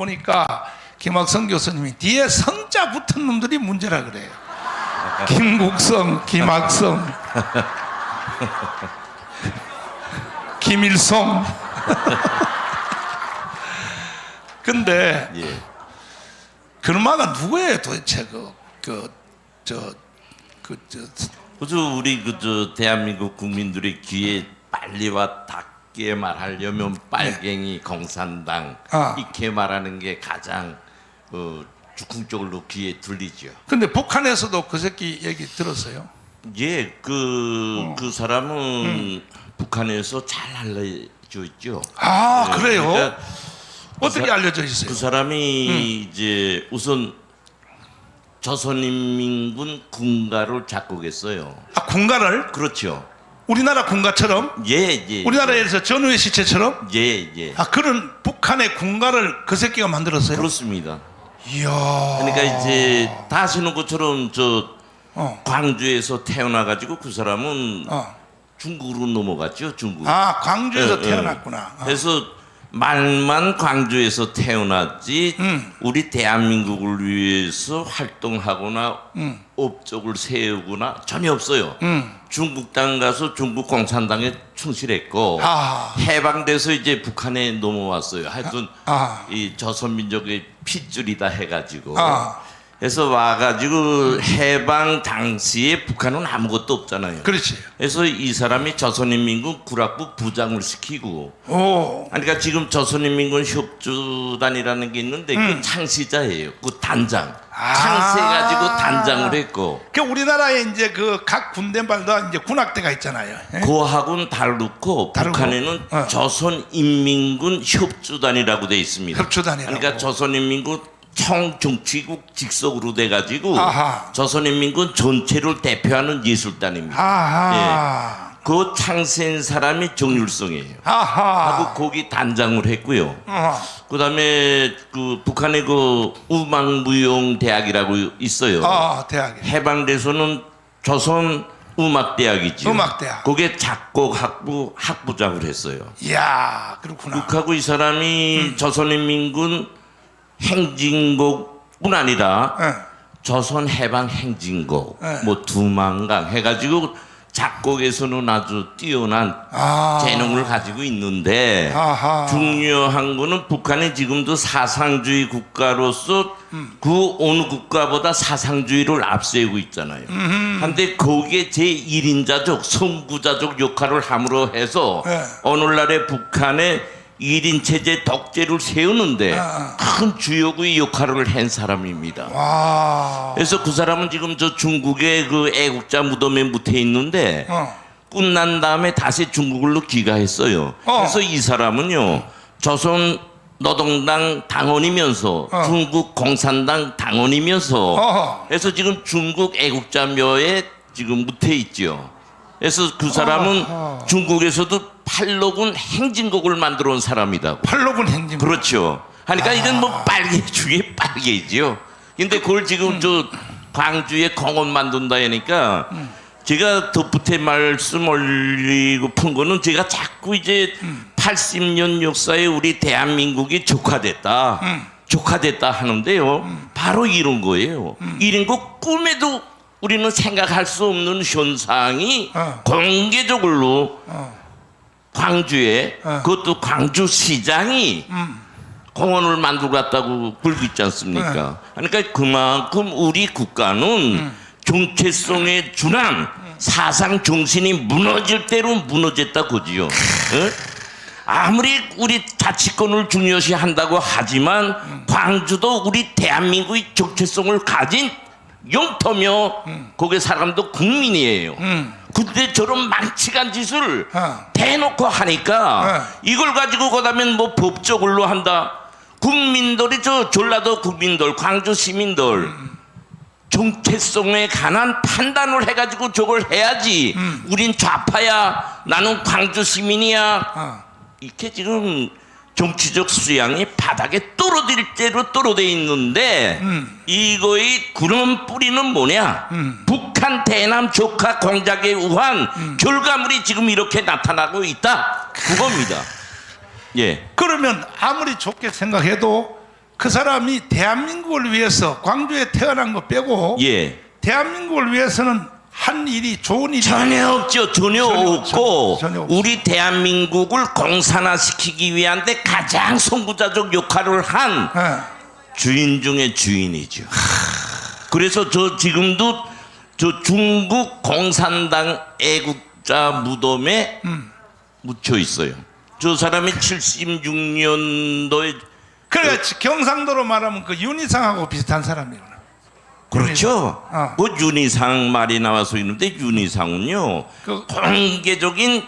보니까 김학성 교수님이 뒤에 성자 붙은 놈들이 문제라 그래요. 김국성, 김학성, 김일성. 근데 그놈아가 누구예요 도대체 그저 우리 그저 대한민국 국민들의 귀에 빨리와 닿게 말하려면 빨갱이 공산당 이렇게 말하는 게 가장 즉흥적으로 귀에 들리죠. 근데 북한에서도 그 새끼 얘기 들었어요? 예, 그 사람은 북한에서 잘 알려져 있죠. 아, 네, 그래요? 그러니까 어떻게 알려져 있어요? 그 사람이 이제 우선 조선인민군 군가를 작곡했어요. 아, 군가를? 그렇죠. 우리나라 군가처럼? 예. 우리나라에서 전후의 시체처럼? 예. 아, 그런 북한의 군가를 그 새끼가 만들었어요? 그렇습니다. 이야. 그러니까 이제 다 아시는 것처럼 광주에서 태어나가지고 그 사람은 중국으로 넘어갔죠. 중국. 아, 광주에서 태어났구나. 그래서 말만 광주에서 태어났지 우리 대한민국을 위해서 활동하거나 업적을 세우거나 전혀 없어요. 중국 땅 가서 중국 공산당에 충실했고 해방돼서 이제 북한에 넘어왔어요. 하여튼 이 조선민족의 핏줄이다 해가지고 그래서 와가지고 해방 당시에 북한은 아무것도 없잖아요. 그렇지. 그래서 이 사람이 조선인민군 구락부 부장을 시키고 그러니까 지금 조선인민군 협주단이라는 게 있는데 그 창시자예요. 그 단장. 창시해가지고 단장을 했고. 그 우리나라에 이제 그 각 군대마다 이제 군악대가 있잖아요. 그하고는 다르고 북한에는 조선인민군 협주단이라고 돼 있습니다. 협주단이라고. 그러니까 조선인민군 총정치국 직속으로 돼가지고 조선인민군 전체를 대표하는 예술단입니다. 예. 그 창세한 사람이 정율성이에요. 하고 거기 단장을 했고요. 그 다음에 그 북한의 그 우망무용대학이라고 있어요. 대학이. 해방돼서는 조선 음악대학이죠. 음악대학. 거기에 작곡학부 학부장을 했어요. 이야, 그렇구나. 그하고 이 사람이 조선인민군 행진곡뿐 아니라 조선 해방 행진곡, 뭐 두만강 해가지고 작곡에서는 아주 뛰어난 재능을 가지고 있는데 중요한 거는 북한이 지금도 사상주의 국가로서 그 어느 국가보다 사상주의를 앞세우고 있잖아요. 근데 거기에 제1인자적 선구자적 역할을 함으로 해서 오늘날의 북한의 1인 체제 독재를 세우는데 큰 주역의 역할을 한 사람입니다. 그래서 그 사람은 지금 저 중국의 그 애국자 무덤에 묻혀 있는데 끝난 다음에 다시 중국으로 귀가했어요. 그래서 이 사람은요 조선 노동당 당원이면서 중국 공산당 당원이면서 그래서 지금 중국 애국자묘에 지금 묻혀 있죠. 그래서 그 사람은 중국에서도 팔로군 행진곡을 만들어 온 사람이다. 팔로군 행진곡. 그렇죠. 하니까 이건 뭐 빨개 중에 빨개지요. 근데 그걸 지금 저 광주에 공원 만든다 하니까 제가 덧붙여 말씀 올리고 푼 거는 제가 자꾸 이제 80년 역사에 우리 대한민국이 조카됐다. 조카됐다 하는데요. 바로 이런 거예요. 이런 거 꿈에도 우리는 생각할 수 없는 현상이 공개적으로 광주에 그것도 광주시장이 공원을 만들고 갔다고 불고 있지 않습니까? 그러니까 그만큼 우리 국가는 정체성에 준한 사상 정신이 무너질 대로 무너졌다 그지요. 아무리 우리 자치권을 중요시 한다고 하지만 광주도 우리 대한민국의 정체성을 가진 영토며 거기 사람도 국민이에요. 근데 저런 망치간 짓을 대놓고 하니까 이걸 가지고 그다음에 뭐 법적으로 한다. 국민들이 저 전라도 국민들, 광주 시민들 정체성에 관한 판단을 해가지고 저걸 해야지. 우린 좌파야, 나는 광주 시민이야. 이렇게 지금 정치적 수양이 바닥에 떨어질 대로 떨어져 있는데 이거의 그런 뿌리는 뭐냐? 북한 대남 조카 공작에 의한 결과물이 지금 이렇게 나타나고 있다. 그겁니다. 예. 그러면 아무리 좋게 생각해도 그 사람이 대한민국을 위해서 광주에 태어난 거 빼고 예. 대한민국을 위해서는 한 일이 좋은 일이 전혀 없죠. 전혀 없고 전혀 없죠. 우리 대한민국을 공산화시키기 위한 데 가장 선구자적 역할을 한 예. 주인 중에 주인이죠. 그래서 저 지금도 저 중국 공산당 애국자 무덤에 묻혀 있어요. 저 사람이 76년도에 그러니까 경상도로 말하면 그 윤희상하고 비슷한 사람이구나. 그렇죠. 어. 그 윤희상 말이 나와서 있는데 윤희상은요 그- 공개적인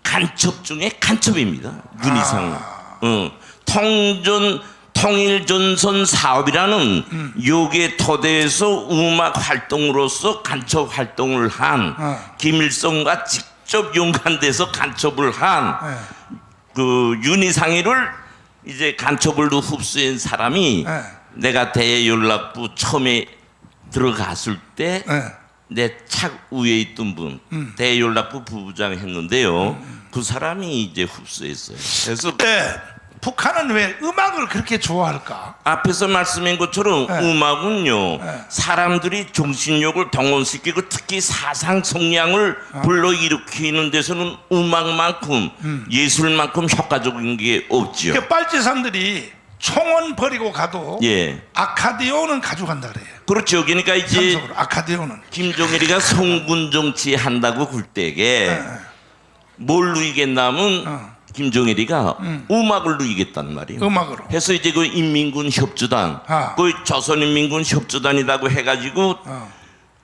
간첩 중에 간첩입니다. 윤희상은 아. 통일전선 사업이라는 요게 토대에서 음악 활동으로서 간첩 활동을 한 김일성과 직접 연관돼서 간첩을 한 그 윤희상이를 이제 간첩을로 흡수한 사람이 네. 내가 대연락부 처음에 들어갔을 때 내 착 위에 있던 분 대연락부 부부장 했는데요. 그 사람이 이제 흡수했어요. 그래서 네. 북한은 왜 음악을 그렇게 좋아할까? 앞에서 말씀한 것처럼 네. 음악은요 사람들이 정신력을 동원시키고 특히 사상 성량을 불러일으키는 데서는 음악만큼 예술만큼 효과적인 게 없죠. 그 빨치산들이 총은 버리고 가도 예, 아카디오는 가져간다 그래요. 그렇죠. 그러니까 이제 참석으로 아카디오는. 김종일이가 성군 정치 한다고 굴 때게 뭘 누이겠냐면 김종일이가 음악을 누이겠단 말이에요. 음악으로. 해서 이제 그 인민군 협조단, 그 조선인민군 협조단이라고 해가지고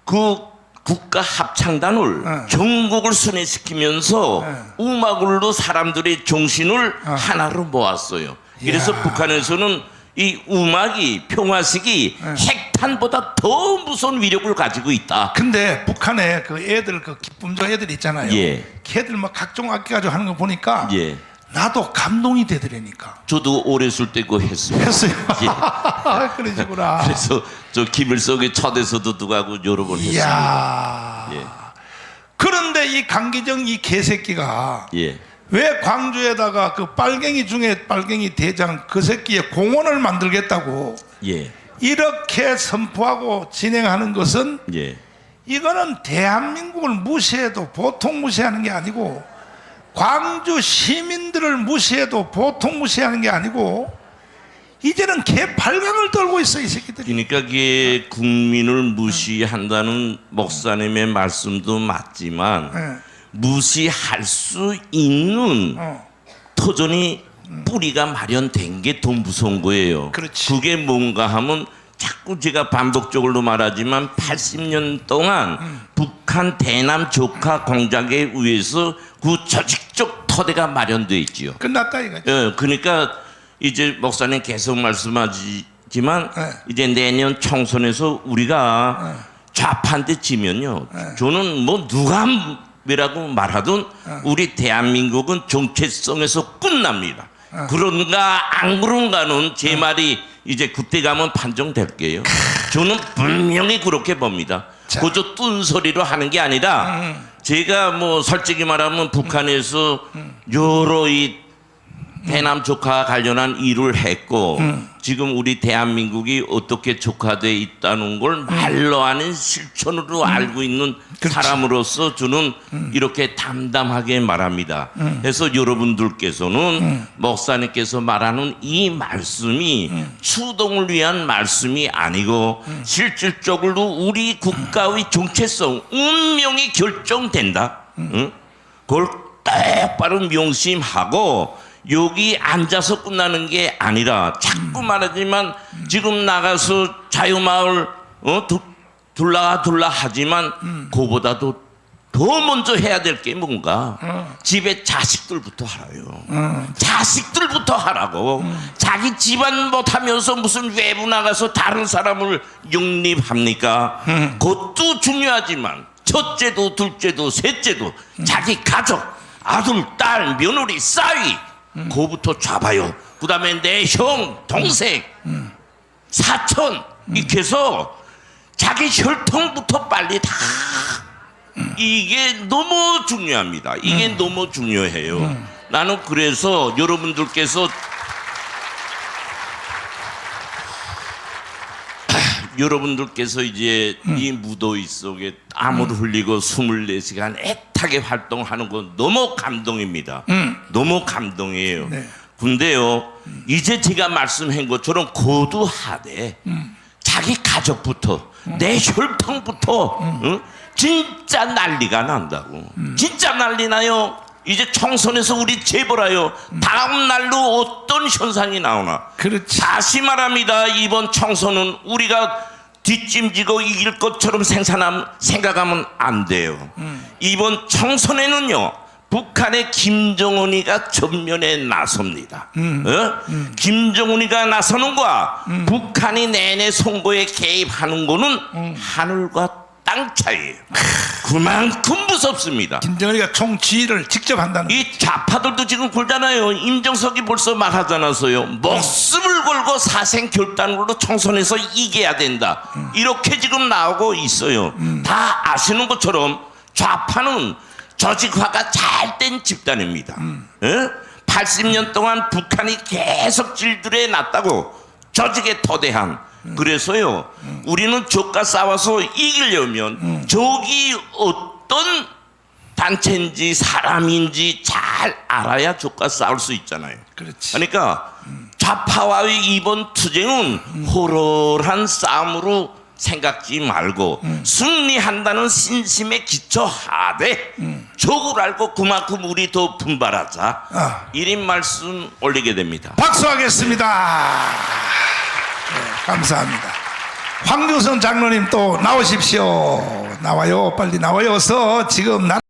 그 국가 합창단을 전국을 순회시키면서 음악으로 사람들의 정신을 하나로 모았어요. 그래서 이야. 북한에서는 이 음악이 평화식이 핵탄보다 더 무서운 위력을 가지고 있다. 근데 북한에 그 애들 그 기쁨조 애들 있잖아요. 예. 걔들 막 각종 악기 가지고 하는 거 보니까 예, 나도 감동이 되더라니까. 저도 어렸을 때 그거 했습니다. 했어요. 예. 그러시구나. 그래서 저 김일성의 초대서도 누가고 여러 번 했습니다. 이야. 예. 그런데 이 강기정 이 개새끼가 예, 왜 광주에다가 그 빨갱이 중에 빨갱이 대장 그 새끼의 공원을 만들겠다고 예, 이렇게 선포하고 진행하는 것은 예. 이거는 대한민국을 무시해도 보통 무시하는 게 아니고 광주 시민들을 무시해도 보통 무시하는 게 아니고 이제는 개팔강을 떨고 있어 이 새끼들이. 그러니까 그게 국민을 무시한다는 목사님의 말씀도 맞지만 예. 무시할 수 있는 터전이 뿌리가 마련된 게 더 무서운 거예요. 그렇지. 그게 뭔가 하면 자꾸 제가 반복적으로 말하지만 80년 동안 북한 대남 조카 공작에 의해서 그 조직적 토대가 마련되어 있지요. 끝났다 이거지. 예, 그러니까 이제 목사님 계속 말씀하지만 네. 이제 내년 총선에서 우리가 좌파한테 지면요. 저는 뭐 누가 뭐라고 말하든 우리 대한민국은 정체성에서 끝납니다. 그런가 안 그런가는 제 말이 이제 그때 가면 판정될게요. 저는 분명히 그렇게 봅니다. 자. 그저 뜬소리로 하는 게 아니라 제가 뭐 솔직히 말하면 북한에서 여러 이 대남 조카 관련한 일을 했고 지금 우리 대한민국이 어떻게 조카되어 있다는 걸 말로 하는 실천으로 알고 있는 그렇지. 사람으로서 저는 이렇게 담담하게 말합니다. 그래서 여러분들께서는 목사님께서 말하는 이 말씀이 추동을 위한 말씀이 아니고 실질적으로 우리 국가의 정체성 운명이 결정된다. 응? 그걸 똑바로 명심하고 여기 앉아서 끝나는 게 아니라 자꾸 말하지만 지금 나가서 자유마을 둘라 하지만 그보다도 더 먼저 해야 될 게 뭔가 집에 자식들부터 하라요. 자식들부터 하라고. 자기 집안 못하면서 무슨 외부 나가서 다른 사람을 영립합니까? 그것도 중요하지만 첫째도 둘째도 셋째도 자기 가족 아들 딸 며느리 싸위 그거부터 잡아요. 그 다음에 내 형 동생 사촌 이렇게 해서 자기 혈통부터 빨리 다 이게 너무 중요합니다. 이게 너무 중요해요. 나는 그래서 여러분들께서 여러분들께서 이제 이 무더위 속에 땀을 흘리고 24시간 애타게 활동하는 거 너무 감동입니다. 너무 감동이에요. 네. 근데요, 이제 제가 말씀한 것처럼 고두하되 자기 가족부터 내 혈통부터 응? 진짜 난리가 난다고. 진짜 난리 나요. 이제 총선에서 우리 재벌아요. 다음 날로 어떤 현상이 나오나. 그렇지. 다시 말합니다. 이번 총선은 우리가 뒷짐지고 이길 것처럼 생각하면 안 돼요. 이번 총선에는요, 북한의 김정은이가 전면에 나섭니다. 김정은이가 나서는 거와 북한이 내내 선거에 개입하는 거는 하늘과 땅 차이예요. 그만큼 무섭습니다. 김정은이가 총지휘를 직접 한다는 이 좌파들도 지금 굴잖아요. 임정석이 벌써 말하잖아요. 목숨을 걸고 사생 결단으로 총선에서 이겨야 된다. 이렇게 지금 나오고 있어요. 다 아시는 것처럼 좌파는 조직화가 잘 된 집단입니다. 80년 동안 북한이 계속 질들에 놨다고 조직의 토대한. 그래서요, 우리는 적과 싸워서 이기려면 적이 어떤 단체인지 사람인지 잘 알아야 적과 싸울 수 있잖아요. 그렇지. 그러니까 좌파와의 이번 투쟁은 호롤한 싸움으로 생각지 말고 승리한다는 신심에 기초하되 적을 알고 그만큼 우리 더 분발하자. 이런 말씀 올리게 됩니다. 박수하겠습니다. 네, 감사합니다. 황교선 장로님 또 나오십시오. 나와요. 빨리 나와요. 어서 지금